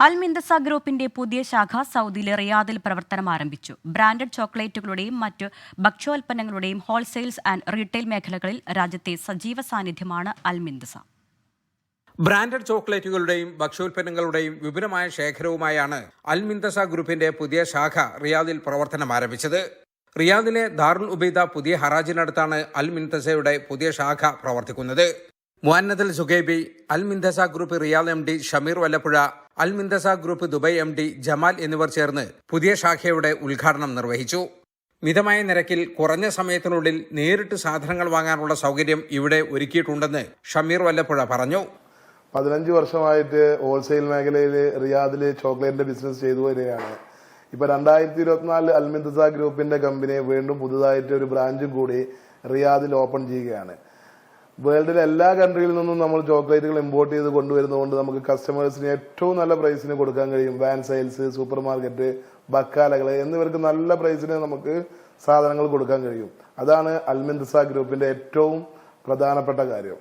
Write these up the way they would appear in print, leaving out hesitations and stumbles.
അൽമിന്തസ ഗ്രൂപ്പിന്റെ പുതിയ ശാഖ സൗദിയിലെ റിയാദിൽ പ്രവർത്തനം ആരംഭിച്ചു. ബ്രാൻഡഡ് ചോക്ലേറ്റുകളുടെയും മറ്റ് ഭക്ഷ്യോൽപ്പന്നങ്ങളുടെയും ഹോൾസെയിൽസ് ആൻഡ് റീറ്റെയിൽ മേഖലകളിൽ രാജ്യത്തെ സജീവ സാന്നിധ്യമാണ് അൽമിന്തസ. ബ്രാൻഡഡ് ചോക്ലേറ്റുകളുടെയും ഭക്ഷ്യോൽപ്പന്നങ്ങളുടെയും വിപുലമായ ശേഖരവുമായാണ് അൽമിന്തസ ഗ്രൂപ്പിന്റെ പുതിയ ശാഖ റിയാദിൽ പ്രവർത്തനം ആരംഭിച്ചത്. റിയാദിലെ ദാറുൽ ഉബൈദ പുതിയ ഹറാജിനടുത്താണ് അൽമിന്തസയുടെ പുതിയ ശാഖ പ്രവർത്തിക്കുന്നത്. മുഅന്നദൽ സുഗൈബി, അൽമിന്തസ group Riyadh MD Shameer Vallappuzha, അൽമിന്തസ ഗ്രൂപ്പ് ദുബായ് MD ജമാൽ എന്നിവർ ചേർന്ന് പുതിയ ശാഖയുടെ ഉദ്ഘാടനം നിർവഹിച്ചു. മിതമായ നിരക്കിൽ കുറഞ്ഞ സമയത്തിനുള്ളിൽ നേരിട്ട് സാധനങ്ങൾ വാങ്ങാനുള്ള സൗകര്യം ഇവിടെ ഒരുക്കിയിട്ടുണ്ടെന്ന് ഷമീർ വല്ലപ്പുഴ പറഞ്ഞു. 15 വർഷമായിട്ട് ഹോൾസെയിൽ മേഖലയിൽ റിയാദിൽ ചോക്ലേറ്റിന്റെ ബിസിനസ് ചെയ്തു വരികയാണ്. ഇപ്പൊ 2024 അൽമിന്തസ ഗ്രൂപ്പിന്റെ കമ്പനി വീണ്ടും പുതുതായിട്ട് ഒരു ബ്രാഞ്ചും കൂടി റിയാദിൽ ഓപ്പൺ ചെയ്യുകയാണ്. വേൾഡിലെ എല്ലാ കൺട്രിയിൽ നിന്നും നമ്മൾ ചോക്ലേറ്റുകൾ ഇമ്പോർട്ട് ചെയ്ത് കൊണ്ടുവരുന്നതുകൊണ്ട് നമുക്ക് കസ്റ്റമേഴ്സിന് ഏറ്റവും നല്ല പ്രൈസിന് കൊടുക്കാൻ കഴിയും. വാൻ സെയിൽസ്, സൂപ്പർ മാർക്കറ്റ്, ബക്കാലകൾ എന്നിവർക്ക് നല്ല പ്രൈസിന് നമുക്ക് സാധനങ്ങൾ കൊടുക്കാൻ കഴിയും. അതാണ് അൽമിന്തസ ഗ്രൂപ്പിന്റെ ഏറ്റവും പ്രധാനപ്പെട്ട കാര്യം.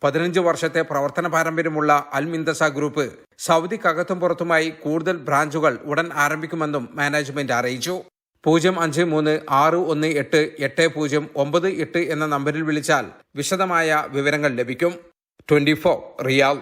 15 വർഷത്തെ പ്രവർത്തന പാരമ്പര്യമുള്ള അൽമിന്തസ ഗ്രൂപ്പ് സൗദിക്കകത്തും പുറത്തുമായി കൂടുതൽ ബ്രാഞ്ചുകൾ ഉടൻ ആരംഭിക്കുമെന്നും മാനേജ്മെന്റ് അറിയിച്ചു. 053-618-8098 എന്ന നമ്പറിൽ വിളിച്ചാൽ വിശദമായ വിവരങ്ങൾ ലഭിക്കും. 24 റിയാദ്.